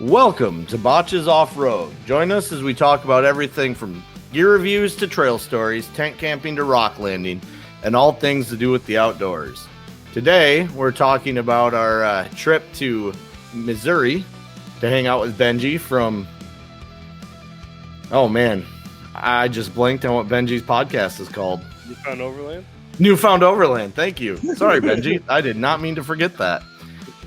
Welcome to Botches Off-Road. Join us as we talk about everything from gear reviews to trail stories, tent camping to rock landing, and all things to do with the outdoors. Today, we're talking about our trip to Missouri to hang out with Benji from... Oh, man. I just blanked on what Benji's podcast is called. Newfound Overland? Newfound Overland. Thank you. Sorry, Benji. I did not mean to forget that.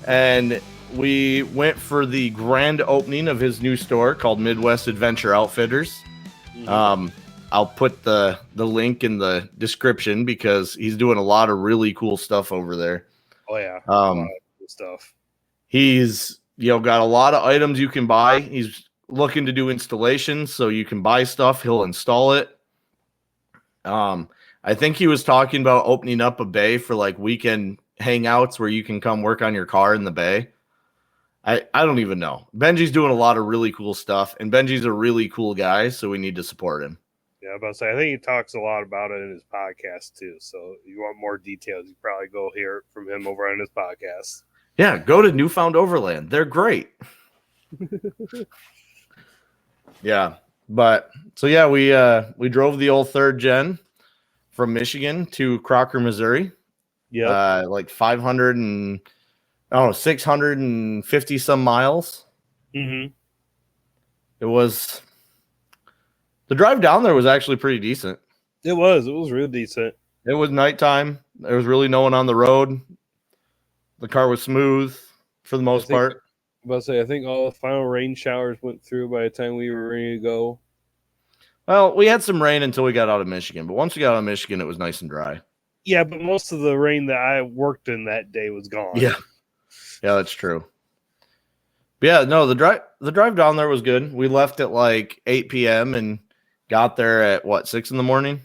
And we went for the grand opening of his new store called Midwest Adventure Outfitters. I'll put the link in the description because he's doing a lot of really cool stuff over there. Oh yeah, a lot of cool stuff. He's got a lot of items you can buy. He's looking to do installations, so you can buy stuff. He'll install it. I think he was talking about opening up a bay for like weekend hangouts where you can come work on your car in the bay. I don't even know. Benji's doing a lot of really cool stuff, and Benji's a really cool guy, so we need to support him. Yeah, I'm about to say, I think he talks a lot about it in his podcast too. So if you want more details, you probably go hear it from him over on his podcast. Yeah, go to Newfound Overland. They're great. Yeah, but so yeah, we drove the old third gen from Michigan to Crocker, Missouri. Yeah, like 650 some miles. Mm-hmm. It was the drive down there was actually pretty decent. It was real decent. It was nighttime. There was really no one on the road. The car was smooth for the most part. I'm about to say, I think all the final rain showers went through by the time we were ready to go. Well, we had some rain until we got out of Michigan, but once we got out of Michigan, it was nice and dry. Yeah, but most of the rain that I worked in that day was gone. Yeah, that's true. But yeah, no, the drive down there was good. We left at like 8 p.m. and got there at 6 in the morning?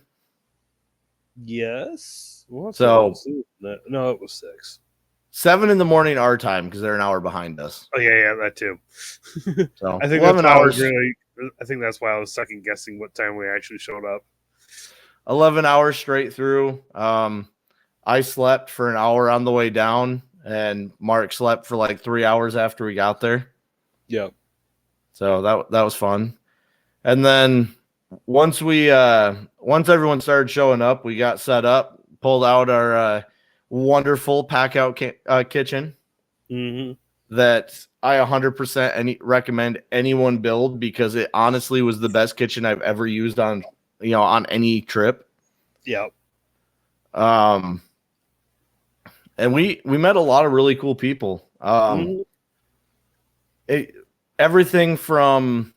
Yes. No, it was 6. 7 in the morning our time because they're an hour behind us. Oh yeah, that too. So I think 11 hours. I think that's why I was second guessing what time we actually showed up. 11 hours straight through. I slept for an hour on the way down, and Mark slept for like 3 hours after we got there. Yeah. So that was fun. And then once everyone started showing up, we got set up, pulled out our wonderful pack out kitchen that I 100% recommend anyone build because it honestly was the best kitchen I've ever used on any trip. Yeah. And we met a lot of really cool people. Everything from,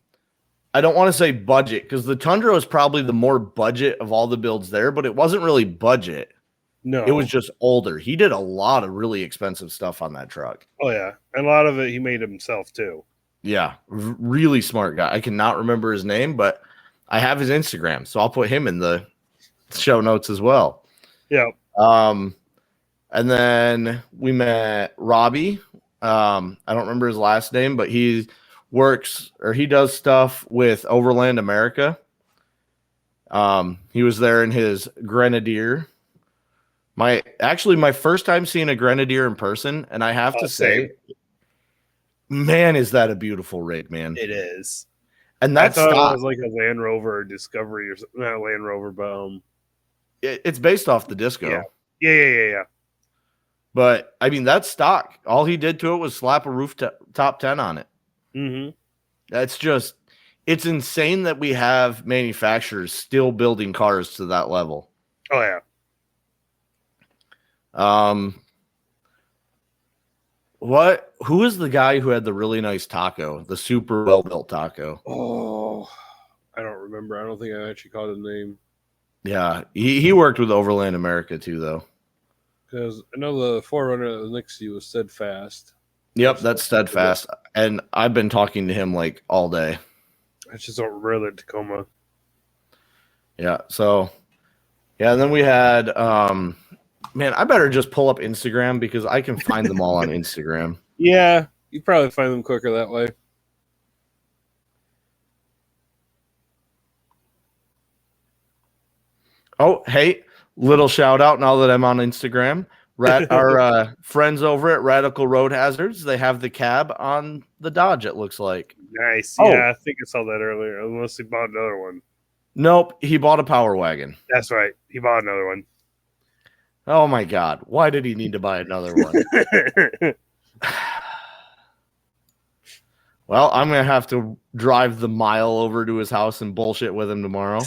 I don't want to say budget because the Tundra is probably the more budget of all the builds there, but it wasn't really budget. No, it was just older. He did a lot of really expensive stuff on that truck. Oh yeah, and a lot of it he made himself too. Yeah, really smart guy. I cannot remember his name, but I have his Instagram, so I'll put him in the show notes as well. Yeah. And then we met Robbie. I don't remember his last name, but he does stuff with Overland America. He was there in his Grenadier. My first time seeing a Grenadier in person, and I have to say, man, is that a beautiful rig, man. It is. And that's it was like a Land Rover Discovery or something. Not a Land Rover, but it's based off the Disco. Yeah. But I mean, that's stock. All he did to it was slap a rooftop 10 on it. Mm-hmm. It's insane that we have manufacturers still building cars to that level. Oh yeah. Who is the guy who had the really nice taco, the super well built taco? Oh, I don't remember. I don't think I actually caught his name. Yeah, he worked with Overland America too, though. Because I know the Forerunner that was next to you was Steadfast. Yep, that's Steadfast, and I've been talking to him like all day. I just don't remember the Tacoma. Yeah, so and then we had man, I better just pull up Instagram because I can find them all on Instagram. Yeah, you probably find them quicker that way. Oh, hey, little shout out now that I'm on Instagram. Our friends over at Radical Road Hazards, they have the cab on the Dodge, it looks like. Nice. Oh. Yeah, I think I saw that earlier. Unless he bought another one. Nope, he bought a Power Wagon. That's right. He bought another one. Oh my God. Why did he need to buy another one? Well, I'm going to have to drive the mile over to his house and bullshit with him tomorrow.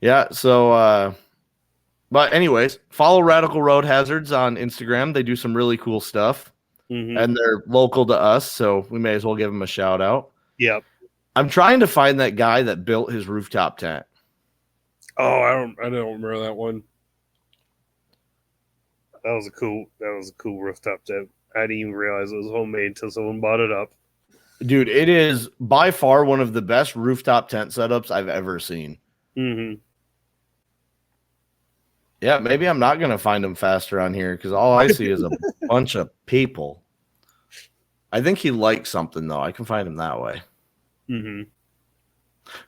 Yeah, so, but anyways, follow Radical Road Hazards on Instagram. They do some really cool stuff, and they're local to us, so we may as well give them a shout out. Yep. I'm trying to find that guy that built his rooftop tent. Oh, I don't remember that one. That was a cool rooftop tent. I didn't even realize it was homemade until someone bought it up. Dude, it is by far one of the best rooftop tent setups I've ever seen. Mm-hmm. Yeah, maybe I'm not going to find him faster on here because all I see is a bunch of people. I think he likes something, though. I can find him that way. Mm-hmm.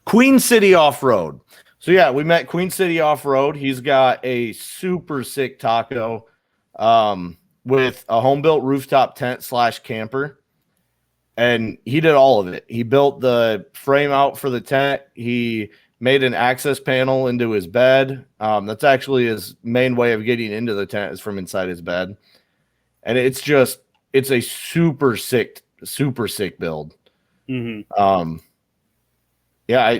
Queen City Off-Road. So, yeah, we met Queen City Off-Road. He's got a super sick taco with a home-built rooftop tent / camper. And he did all of it. He built the frame out for the tent. He made an access panel into his bed. That's actually his main way of getting into the tent is from inside his bed. And it's a super sick build. Mm-hmm. Yeah,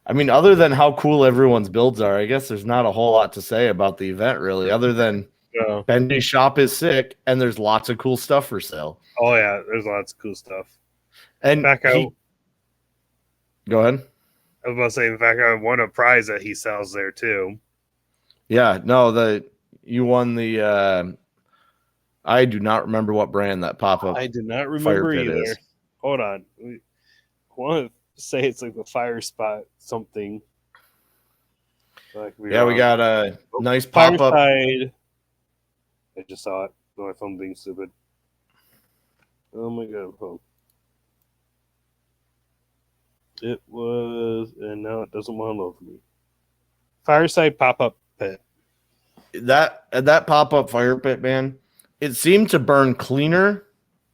I mean, other than how cool everyone's builds are, I guess there's not a whole lot to say about the event, really, other than Benji's shop is sick and there's lots of cool stuff for sale. Oh, yeah, there's lots of cool stuff. And go ahead. I was about to say, in fact, I won a prize that he sells there, too. Yeah, no, you won the I do not remember what brand that pop-up. I did not remember either. Is. Hold on. I want to say it's like the Fire Spot something. Yeah, we got a nice pop-up. I just saw it. My phone being stupid. Oh my God. Oh. It was, and now it doesn't want to load for me. Fireside pop-up pit. That pop-up fire pit, man, it seemed to burn cleaner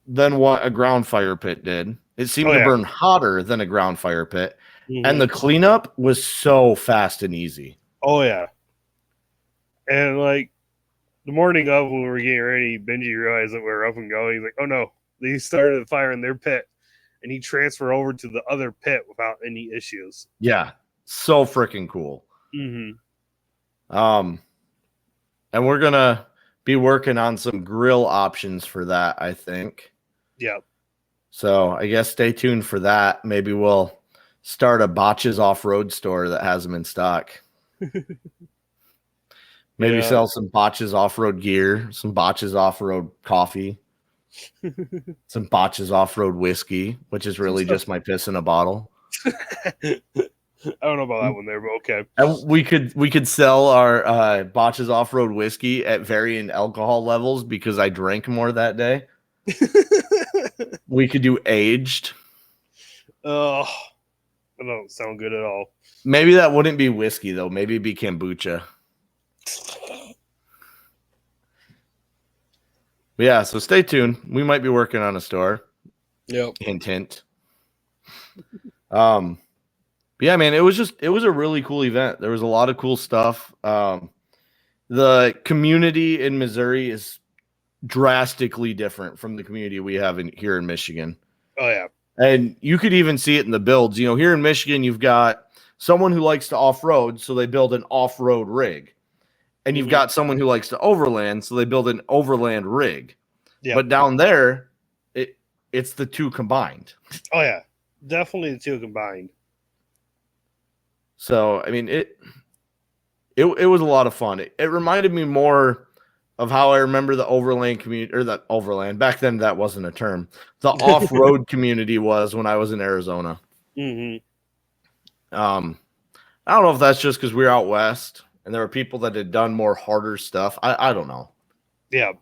than what a ground fire pit did. It seemed to burn hotter than a ground fire pit. Mm-hmm. And the cleanup was so fast and easy. Oh, yeah. And, like, the morning of when we were getting ready, Benji realized that we were up and going. He's like, oh, no. They started a fire in their pit. And he transferred over to the other pit without any issues. Yeah. So freaking cool. Mm-hmm. And we're going to be working on some grill options for that, I think. Yep. So I guess stay tuned for that. Maybe we'll start a Botches off-road store that has them in stock. Maybe sell some Botches off-road gear, some Botches off-road coffee, some Botches off-road whiskey, which is really just my piss in a bottle. I don't know about that one there, but okay. And we could sell our Botches off-road whiskey at varying alcohol levels because I drank more that day. We could do aged. Oh, that don't sound good at all. Maybe that wouldn't be whiskey though. Maybe it'd be kombucha. But yeah, so stay tuned. We might be working on a store. Yep. Hint, hint. Yeah, man, it was a really cool event. There was a lot of cool stuff. The community in Missouri is drastically different from the community we have here in Michigan. Oh, yeah. And you could even see it in the builds. You know, here in Michigan, you've got someone who likes to off-road, so they build an off-road rig. And you've got someone who likes to overland, so they build an overland rig. Yep. But down there, it's the two combined. Oh, yeah. Definitely the two combined. So, I mean, it was a lot of fun. It reminded me more of how I remember the overland community, or the overland. Back then, that wasn't a term. The off-road community was when I was in Arizona. Mm-hmm. I don't know if that's just because we were out west and there were people that had done more harder stuff. I don't know. Yeah.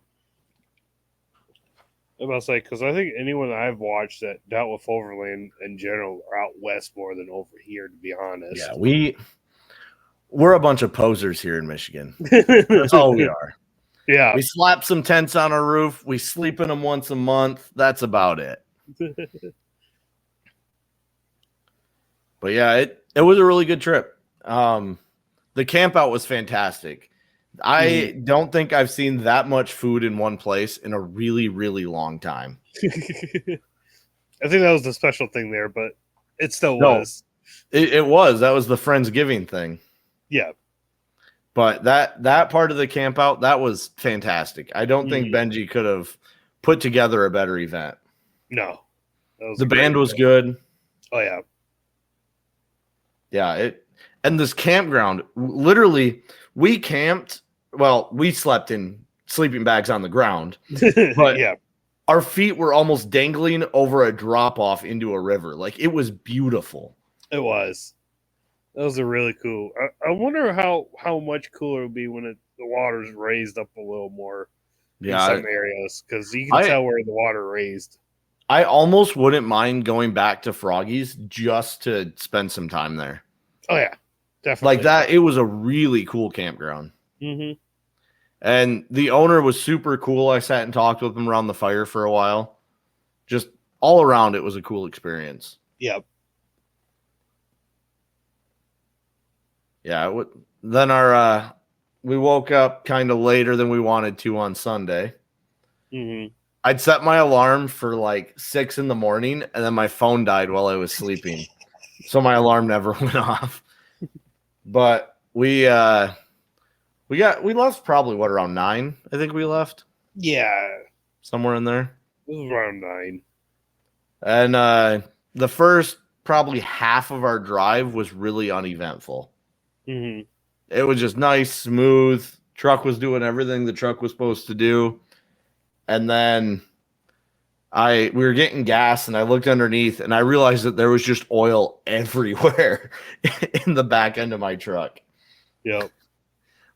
I'm about to say, because I think anyone I've watched that dealt with overland in general are out west more than over here, to be honest. Yeah, we're a bunch of posers here in Michigan. That's all we are. Yeah. We slap some tents on our roof. We sleep in them once a month. That's about it. But yeah, it was a really good trip. The camp out was fantastic. I don't think I've seen that much food in one place in a really, really long time. I think that was the special thing there, but it still No. was. It was. That was the Friendsgiving thing. Yeah. But that part of the camp out, that was fantastic. I don't think Benji could have put together a better event. No. The band was good. Oh, yeah. Yeah. And this campground, literally, we camped. Well, we slept in sleeping bags on the ground. But yeah. Our feet were almost dangling over a drop off into a river. Like, it was beautiful. It was. That was a really cool. I wonder how much cooler it would be when the water's raised up a little more in some areas, because you can tell where the water raised. I almost wouldn't mind going back to Froggy's just to spend some time there. Oh, yeah. Definitely. Like that, it was a really cool campground. Mm-hmm. And the owner was super cool. I sat and talked with him around the fire for a while. Just all around, it was a cool experience. Yep. Yeah. Then we woke up kind of later than we wanted to on Sunday. Mm-hmm. I'd set my alarm for like 6 a.m, and then my phone died while I was sleeping. So my alarm never went off. But we left probably around 9. I think we left. Yeah. Somewhere in there. It was around 9. And the first probably half of our drive was really uneventful. Mm-hmm. It was just nice, smooth. Truck was doing everything the truck was supposed to do. And then we were getting gas, and I looked underneath, and I realized that there was just oil everywhere in the back end of my truck. Yep.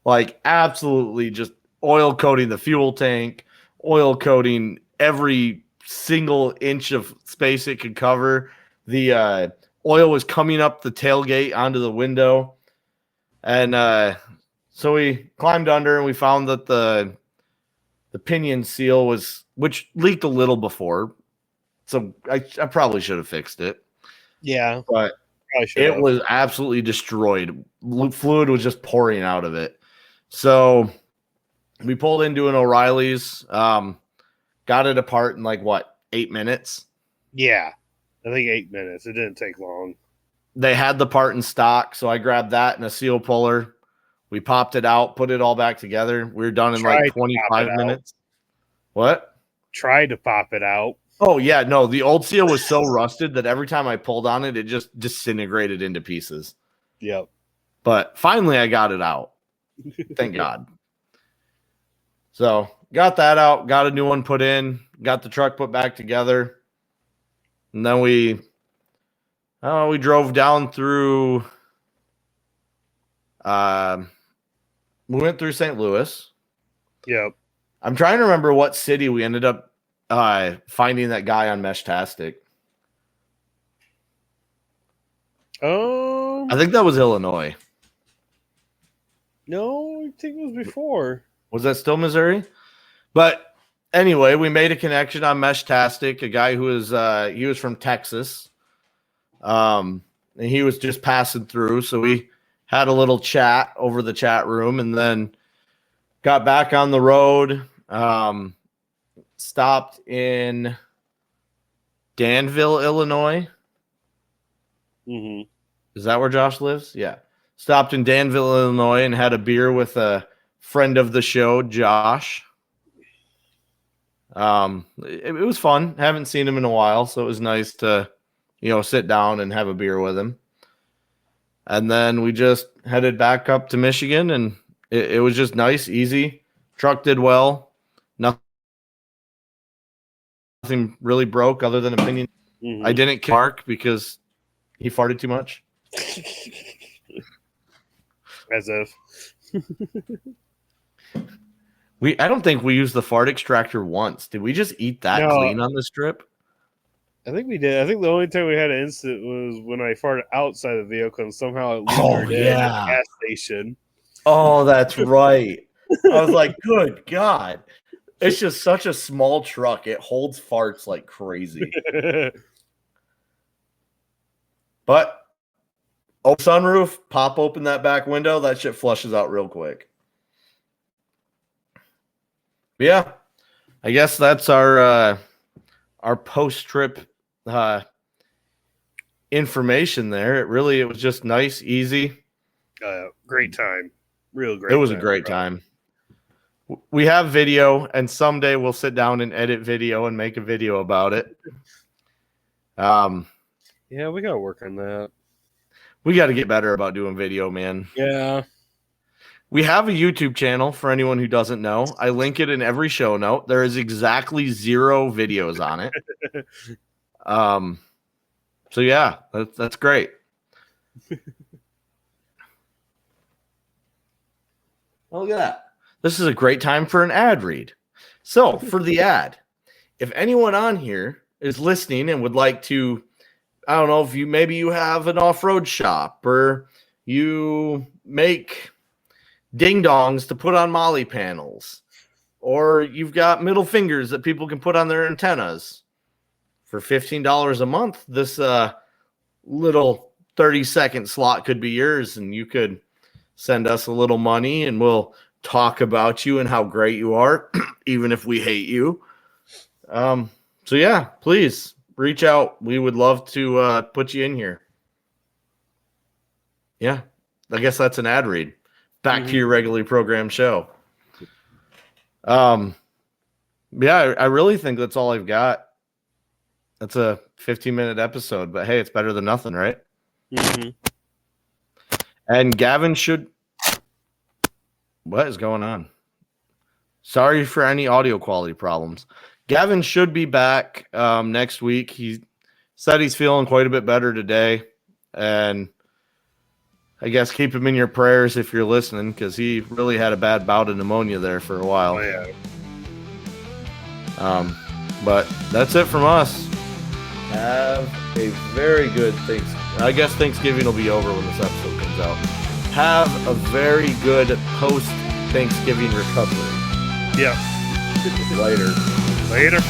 Like, absolutely just oil coating the fuel tank, oil coating every single inch of space it could cover. The oil was coming up the tailgate onto the window. And so we climbed under, and we found that the pinion seal which leaked a little before. So I probably should have fixed it. Yeah. But it was absolutely destroyed. Fluid was just pouring out of it. So we pulled into an O'Reilly's, got it apart in 8 minutes? Yeah. I think 8 minutes. It didn't take long. They had the part in stock, so I grabbed that and a seal puller. We popped it out, put it all back together. We were done in 25 minutes. What? Tried to pop it out. Oh, yeah. No, the old seal was so rusted that every time I pulled on it, it just disintegrated into pieces. Yep. But finally, I got it out. Thank God. So got that out, got a new one put in, got the truck put back together. And then we drove down through we went through St. Louis. Yep. I'm trying to remember what city we ended up finding that guy on Meshtastic. I think that was Illinois. No, I think it was before. Was that still Missouri? But anyway, we made a connection on Meshtastic, a guy who was he was from Texas. And he was just passing through, so we had a little chat over the chat room, and then got back on the road. Stopped in Danville, Illinois. Mm-hmm. Is that where Josh lives? Yeah. Stopped in Danville, Illinois, and had a beer with a friend of the show, Josh. It was fun. Haven't seen him in a while, so it was nice to, sit down and have a beer with him. And then we just headed back up to Michigan, and it was just nice, easy. Truck did well. Nothing really broke other than opinion. Mm-hmm. I didn't kill Mark because he farted too much. As if. I don't think we used the fart extractor once. Did we just eat that clean on this trip? I think we did. I think the only time we had an incident was when I farted outside the vehicle and somehow it lingered in the gas station. Oh, that's right. I was like, good God. It's just such a small truck. It holds farts like crazy. But sunroof, pop open that back window, that shit flushes out real quick. But yeah, I guess that's our post-trip information there. It was just nice, easy. Great time. Real great. It was a great time. We have video, and someday we'll sit down and edit video and make a video about it. Yeah, we gotta work on that. We got to get better about doing video, man. Yeah. We have a YouTube channel for anyone who doesn't know. I link it in every show note. There is exactly 0 videos on it. So yeah, that's great. Oh, look at that. This is a great time for an ad read. So for the ad, if anyone on here is listening and would like to, I don't know, if maybe you have an off-road shop or you make ding-dongs to put on molly panels, or you've got middle fingers that people can put on their antennas, for $15 a month, this little 30-second slot could be yours, and you could send us a little money and we'll talk about you and how great you are, even if we hate you. So yeah, please reach out. We would love to put you in here. Yeah, I guess that's an ad read. Back to your regularly programmed show. Yeah, I really think that's all I've got. That's a 15-minute episode, but hey, it's better than nothing, right? Mm-hmm. And Gavin should... What is going on? Sorry for any audio quality problems. Gavin should be back next week. He said he's feeling quite a bit better today. And I guess keep him in your prayers if you're listening, because he really had a bad bout of pneumonia there for a while. Oh, yeah. But that's it from us. Have a very good I guess Thanksgiving will be over when this episode comes out. Have a very good post-Thanksgiving recovery. Yeah. Later. Later.